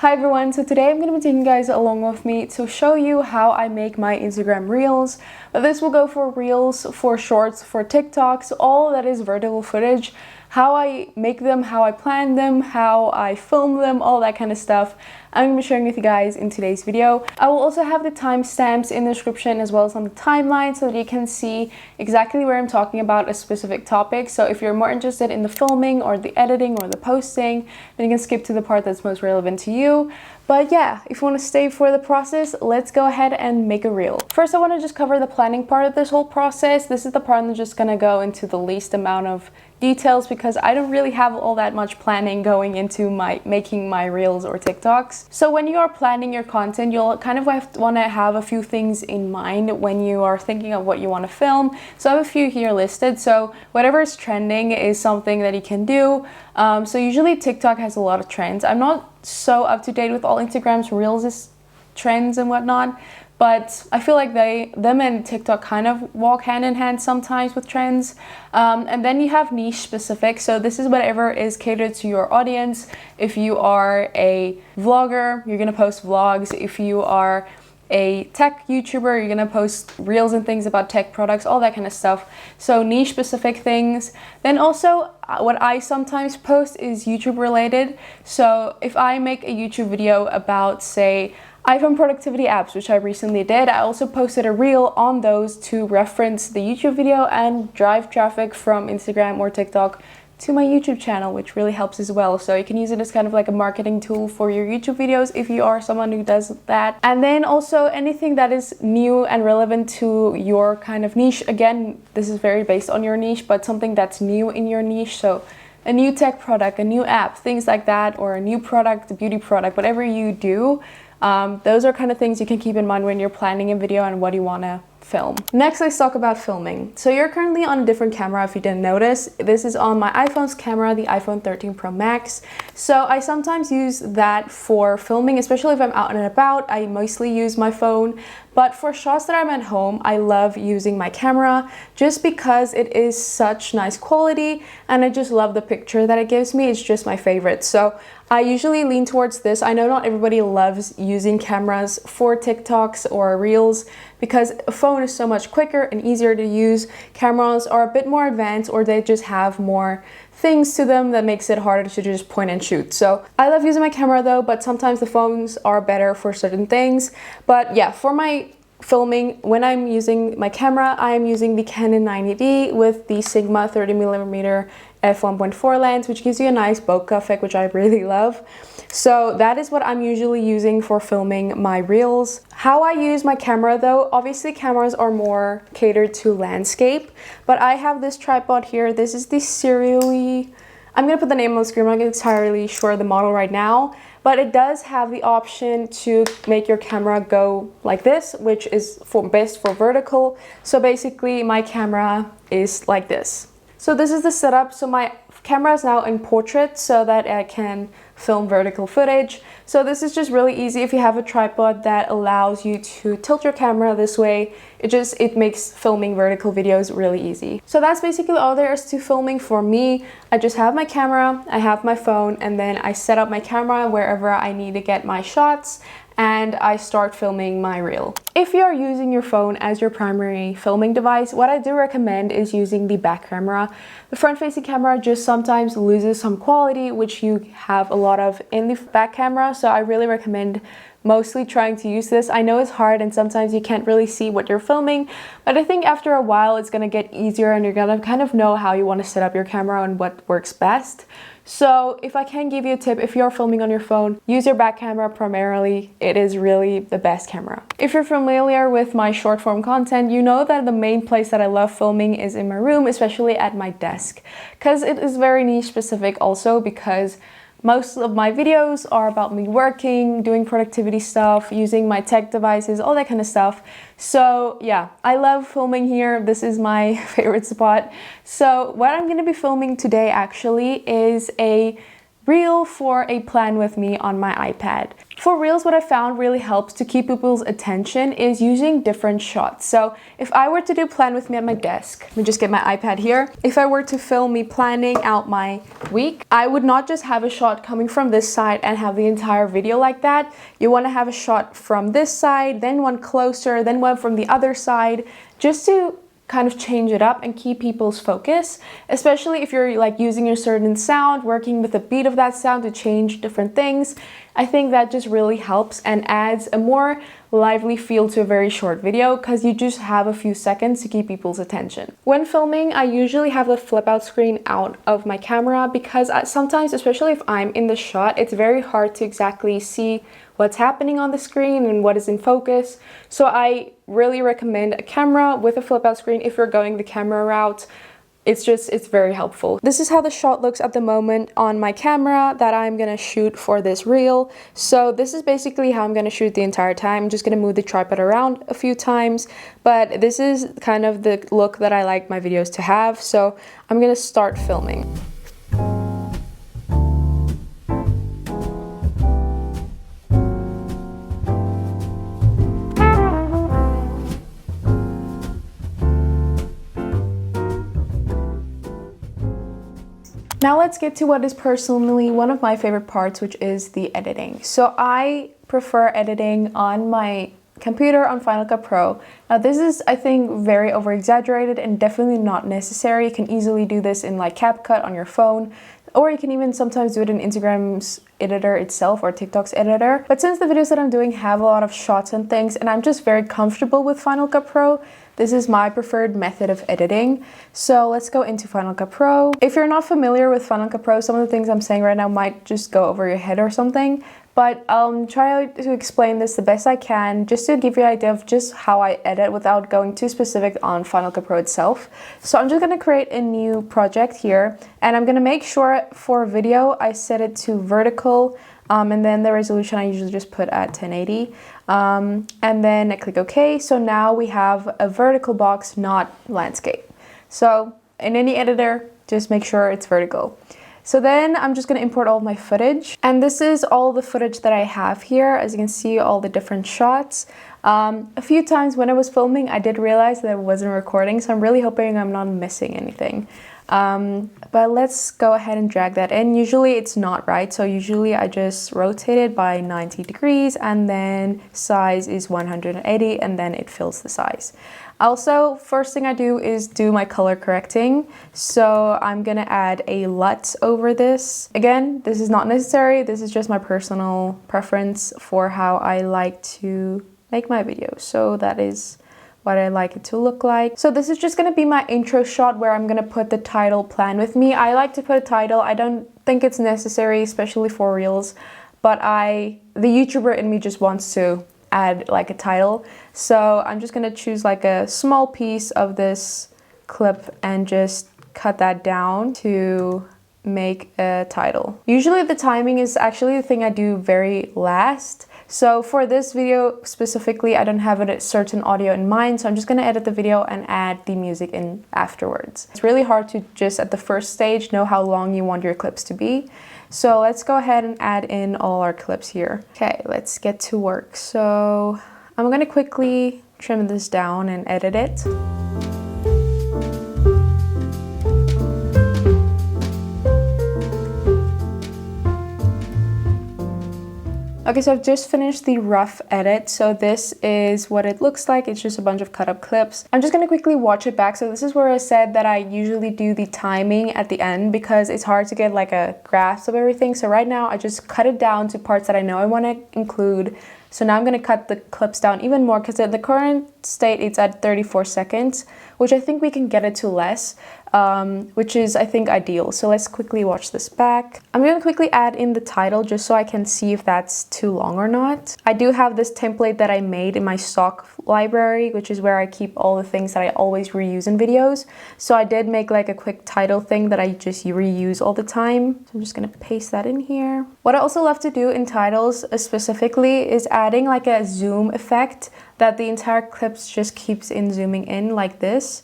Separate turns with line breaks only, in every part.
Hi everyone, so today I'm going to be taking you guys along with me to show you how I make my Instagram reels. But this will go for reels, for shorts, for TikToks, all that is vertical footage, how I make them, how I plan them, how I film them, all that kind of stuff. I'm going to be sharing with you guys in today's video. I will also have the timestamps in the description as well as on the timeline so that you can see exactly where I'm talking about a specific topic. So if you're more interested in the filming or the editing or the posting, then you can skip to the part that's most relevant to you. But yeah, if you want to stay for the process, let's go ahead and make a reel. First, I want to just cover the planning part of this whole process. This is the part I'm just going to go into the least amount of details because I don't really have all that much planning going into making my reels or TikToks. So when you are planning your content, you'll kind of want to have a few things in mind when you are thinking of what you want to film. So I have a few here listed. So whatever is trending is something that you can do. So usually TikTok has a lot of trends. I'm not so up to date with all Instagram's reels trends and whatnot, but I feel like them and TikTok kind of walk hand in hand sometimes with trends. And then you have niche specific. So this is whatever is catered to your audience. If you are a vlogger, you're gonna post vlogs. If you are a tech YouTuber, you're gonna post reels and things about tech products, all that kind of stuff. So niche specific things. Then also what I sometimes post is YouTube related. So if I make a YouTube video about, say, iPhone productivity apps, which I recently did, I also posted a reel on those to reference the YouTube video and drive traffic from Instagram or TikTok to my YouTube channel, which really helps as well. So you can use it as kind of like a marketing tool for your YouTube videos if you are someone who does that. And then also anything that is new and relevant to your kind of niche. Again, this is very based on your niche, but something that's new in your niche. So a new tech product, a new app, things like that, or a new product, a beauty product, whatever you do. Those are kind of things you can keep in mind when you're planning a video and what you want to film. Next, let's talk about filming. So you're currently on a different camera if you didn't notice. This is on my iPhone's camera, the iPhone 13 Pro Max. So I sometimes use that for filming, especially if I'm out and about. I mostly use my phone. But for shots that I'm at home, I love using my camera just because it is such nice quality and I just love the picture that it gives me. It's just my favorite. So I usually lean towards this. I know not everybody loves using cameras for TikToks or Reels because a phone is so much quicker and easier to use. Cameras are a bit more advanced or they just have more things to them that makes it harder to just point and shoot. So I love using my camera though, but sometimes the phones are better for certain things. But yeah, for my filming, when I'm using my camera, I'm using the Canon 90D with the Sigma 30mm f1.4 lens, which gives you a nice bokeh effect, which I really love. So that is what I'm usually using for filming my reels. How I use my camera though, obviously cameras are more catered to landscape, but I have this tripod here. This is the Serially, I'm gonna put the name on the screen, I'm not entirely sure the model right now, but it does have the option to make your camera go like this, which is best for vertical. So basically my camera is like this. So this is the setup. So my camera is now in portrait so that I can film vertical footage. So this is just really easy if you have a tripod that allows you to tilt your camera this way. It makes filming vertical videos really easy. So that's basically all there is to filming for me. I just have my camera, I have my phone, and then I set up my camera wherever I need to get my shots and I start filming my reel. If you are using your phone as your primary filming device, what I do recommend is using the back camera. The front-facing camera just sometimes loses some quality, which you have a lot of in the back camera, so I really recommend mostly trying to use this. I know it's hard and sometimes you can't really see what you're filming, but I think after a while it's gonna get easier and you're gonna kind of know how you want to set up your camera and what works best. So if I can give you a tip, if you're filming on your phone, use your back camera primarily. It is really the best camera. If you're familiar with my short form content, you know that the main place that I love filming is in my room, especially at my desk, because it is very niche specific also because most of my videos are about me working, doing productivity stuff, using my tech devices, all that kind of stuff. So yeah, I love filming here. This is my favorite spot. So what I'm going to be filming today actually is a reel for a plan with me on my iPad. For Reels, what I found really helps to keep people's attention is using different shots. So if I were to do plan with me at my desk, let me just get my iPad here. If I were to film me planning out my week, I would not just have a shot coming from this side and have the entire video like that. You want to have a shot from this side, then one closer, then one from the other side, just to kind of change it up and keep people's focus, especially if you're like using a certain sound, working with the beat of that sound to change different things. I think that just really helps and adds a more lively feel to a very short video because you just have a few seconds to keep people's attention. When filming, I usually have the flip out screen out of my camera because sometimes, especially if I'm in the shot, it's very hard to exactly see what's happening on the screen and what is in focus. So I really recommend a camera with a flip out screen if you're going the camera route. It's very helpful. This is how the shot looks at the moment on my camera that I'm gonna shoot for this reel. So this is basically how I'm gonna shoot the entire time. I'm just gonna move the tripod around a few times, but this is kind of the look that I like my videos to have. So I'm gonna start filming. Now let's get to what is personally one of my favorite parts, which is the editing. So I prefer editing on my computer on Final Cut Pro. Now this is, I think, very over exaggerated and definitely not necessary. You can easily do this in like CapCut on your phone, or you can even sometimes do it in Instagram's editor itself or TikTok's editor. But since the videos that I'm doing have a lot of shots and things, and I'm just very comfortable with Final Cut Pro, this is my preferred method of editing. So let's go into Final Cut Pro. If you're not familiar with Final Cut Pro, some of the things I'm saying right now might just go over your head or something, but I'll try to explain this the best I can just to give you an idea of just how I edit without going too specific on Final Cut Pro itself. So I'm just gonna create a new project here, and I'm gonna make sure for video I set it to vertical, and then the resolution I usually just put at 1080. And then I click OK. So now we have a vertical box, not landscape. So in any editor, just make sure it's vertical. So then I'm just going to import all of my footage. And this is all the footage that I have here. As you can see, all the different shots. A few times when I was filming, I did realize that I wasn't recording. So I'm really hoping I'm not missing anything. But let's go ahead and drag that in. Usually it's not right, so usually I just rotate it by 90 degrees and then size is 180 and then it fills the size. Also, first thing I do is do my color correcting. So I'm gonna add a LUT over this. Again, this is not necessary. This is just my personal preference for how I like to make my videos. So that is what I like it to look like. So this is just gonna be my intro shot where I'm gonna put the title Plan With Me. I like to put a title. I don't think it's necessary, especially for Reels, but the YouTuber in me just wants to add like a title. So I'm just gonna choose like a small piece of this clip and just cut that down to make a title. Usually the timing is actually the thing I do very last. So for this video specifically, I don't have a certain audio in mind, so I'm just gonna edit the video and add the music in afterwards. It's really hard to just at the first stage know how long you want your clips to be. So let's go ahead and add in all our clips here. Okay, let's get to work. So I'm gonna quickly trim this down and edit it. Okay, so I've just finished the rough edit. So this is what it looks like. It's just a bunch of cut up clips. I'm just gonna quickly watch it back. So this is where I said that I usually do the timing at the end because it's hard to get like a grasp of everything. So right now I just cut it down to parts that I know I wanna include. So now I'm gonna cut the clips down even more because at the current state it's at 34 seconds, which I think we can get it to less. Which is, I think, ideal. So let's quickly watch this back. I'm going to quickly add in the title just so I can see if that's too long or not. I do have this template that I made in my stock library, which is where I keep all the things that I always reuse in videos. So I did make like a quick title thing that I just reuse all the time. So I'm just going to paste that in here. What I also love to do in titles specifically is adding like a zoom effect that the entire clips just keeps in zooming in like this.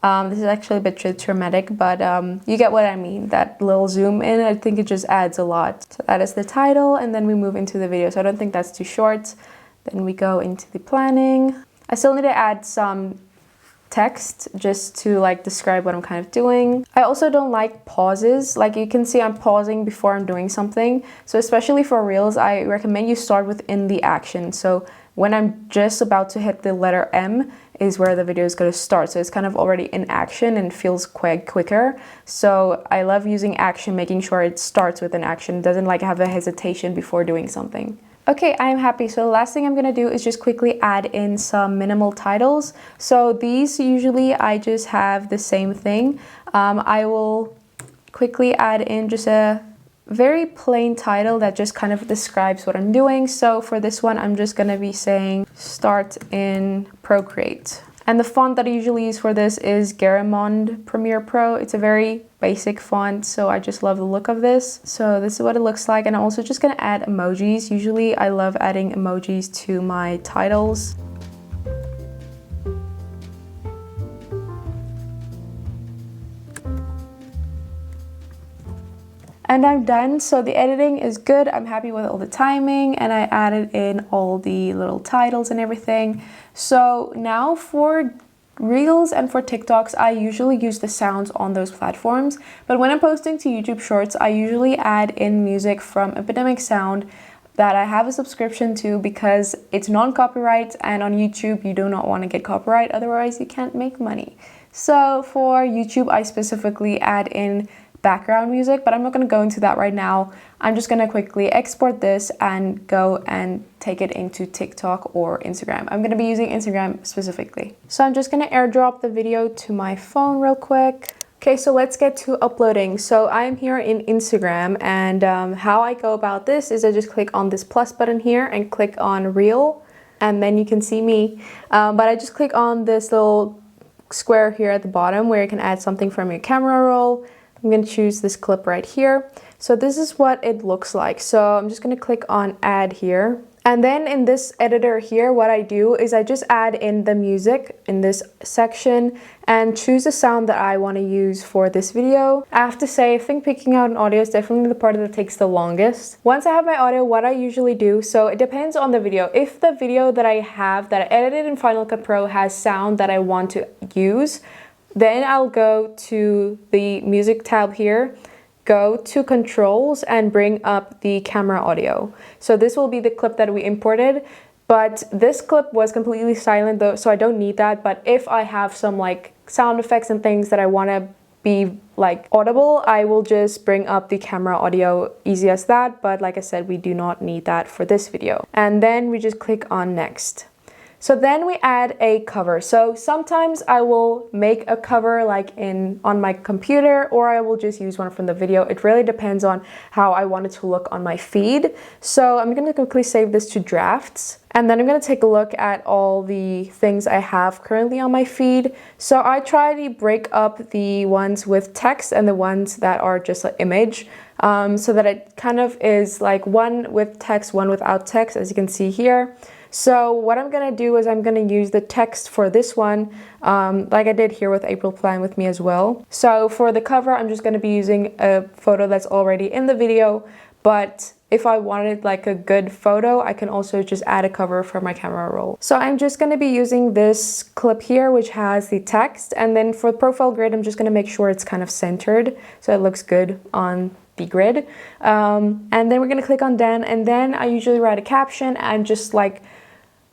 This is actually a bit dramatic, but you get what I mean. That little zoom in, I think it just adds a lot. So that is the title, and then we move into the video. So I don't think that's too short. Then we go into the planning. I still need to add some text just to like describe what I'm kind of doing. I also don't like pauses. Like you can see I'm pausing before I'm doing something. So especially for Reels, I recommend you start within the action. So when I'm just about to hit the letter M is where the video is going to start. So it's kind of already in action and feels quicker. So I love using action, making sure it starts with an action. It doesn't like have a hesitation before doing something. Okay, I'm happy. So the last thing I'm gonna do is just quickly add in some minimal titles. So these usually I just have the same thing. I will quickly add in just a very plain title that just kind of describes what I'm doing. So for this one, I'm just gonna be saying start in Procreate. And the font that I usually use for this is Garamond Premiere Pro. It's a very basic font, so I just love the look of this. So this is what it looks like, and I'm also just gonna add emojis. Usually I love adding emojis to my titles. And I'm done. So the editing is good. I'm happy with all the timing, and I added in all the little titles and everything. So now for Reels and for TikToks, I usually use the sounds on those platforms. But when I'm posting to YouTube Shorts, I usually add in music from Epidemic Sound that I have a subscription to because it's non-copyright, and on YouTube you do not want to get copyright, otherwise you can't make money. So for YouTube, I specifically add in background music, but I'm not going to go into that right now. I'm just going to quickly export this and go and take it into TikTok or Instagram. I'm going to be using Instagram specifically. So I'm just going to airdrop the video to my phone real quick. Okay, so let's get to uploading. So I'm here in Instagram, and how I go about this is I just click on this plus button here and click on Reel, and then you can see me. But I just click on this little square here at the bottom where you can add something from your camera roll. I'm going to choose this clip right here. So this is what it looks like. So I'm just going to click on add here. And then in this editor here, what I do is I just add in the music in this section and choose the sound that I want to use for this video. I have to say, I think picking out an audio is definitely the part that takes the longest. Once I have my audio, what I usually do, so it depends on the video. If the video that I have that I edited in Final Cut Pro has sound that I want to use, then I'll go to the music tab here, go to controls and bring up the camera audio. So this will be the clip that we imported, but this clip was completely silent though, so I don't need that. But if I have some like sound effects and things that I want to be like audible, I will just bring up the camera audio, easy as that. But like I said, we do not need that for this video. And then we just click on next. So then we add a cover. So sometimes I will make a cover like on my computer, or I will just use one from the video. It really depends on how I want it to look on my feed. So I'm going to quickly save this to drafts. And then I'm going to take a look at all the things I have currently on my feed. So I try to break up the ones with text and the ones that are just an image. So that it kind of is like one with text, one without text, as you can see here. So what I'm going to do is I'm going to use the text for this one, like I did here with April Plan With Me as well. So for the cover, I'm just going to be using a photo that's already in the video, but if I wanted like a good photo, I can also just add a cover for my camera roll. So I'm just going to be using this clip here, which has the text, and then for profile grid, I'm just going to make sure it's kind of centered so it looks good on the grid. And then we're going to click on done, and then I usually write a caption and just like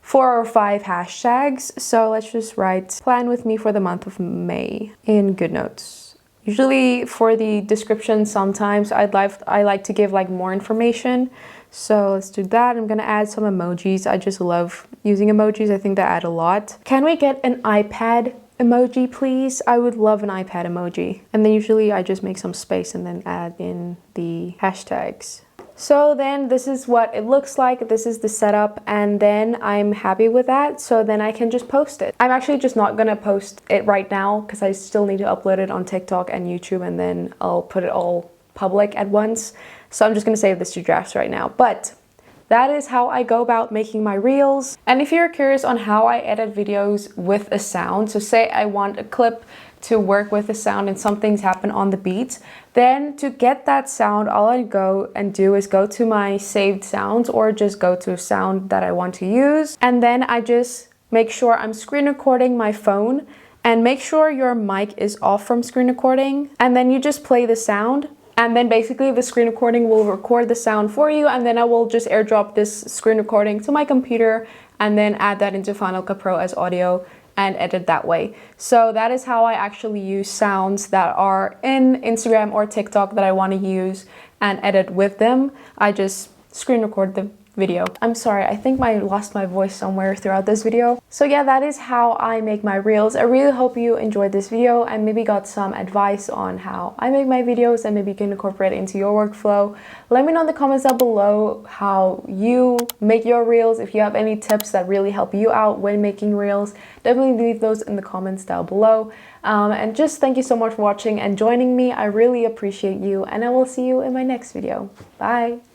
4 or 5 hashtags. So let's just write plan with me for the month of May in GoodNotes. Usually for the description, sometimes I like to give like more information. So let's do that. I'm gonna add some emojis. I just love using emojis. I think they add a lot. Can we get an iPad emoji, please? I would love an iPad emoji. And then usually I just make some space and then add in the hashtags. So then this is what it looks like. This is the setup, and then I'm happy with that. So then I can just post it. I'm actually just not gonna post it right now because I still need to upload it on TikTok and YouTube, and then I'll put it all public at once. So I'm just gonna save this to drafts right now. But that is how I go about making my reels. And if you're curious on how I edit videos with a sound, so say I want a clip to work with the sound and some things happen on the beat, then to get that sound, all I go and do is go to my saved sounds or just go to a sound that I want to use. And then I just make sure I'm screen recording my phone, and make sure your mic is off from screen recording. And then you just play the sound. And then basically the screen recording will record the sound for you, and then I will just airdrop this screen recording to my computer and then add that into Final Cut Pro as audio and edit that way. So that is how I actually use sounds that are in Instagram or TikTok that I want to use and edit with them. I just screen record the video. I'm sorry, I think I lost my voice somewhere throughout this video. So yeah, that is how I make my reels. I really hope you enjoyed this video and maybe got some advice on how I make my videos and maybe you can incorporate it into your workflow. Let me know in the comments down below how you make your reels. If you have any tips that really help you out when making reels, definitely leave those in the comments down below. And just thank you so much for watching and joining me. I really appreciate you, and I will see you in my next video. Bye!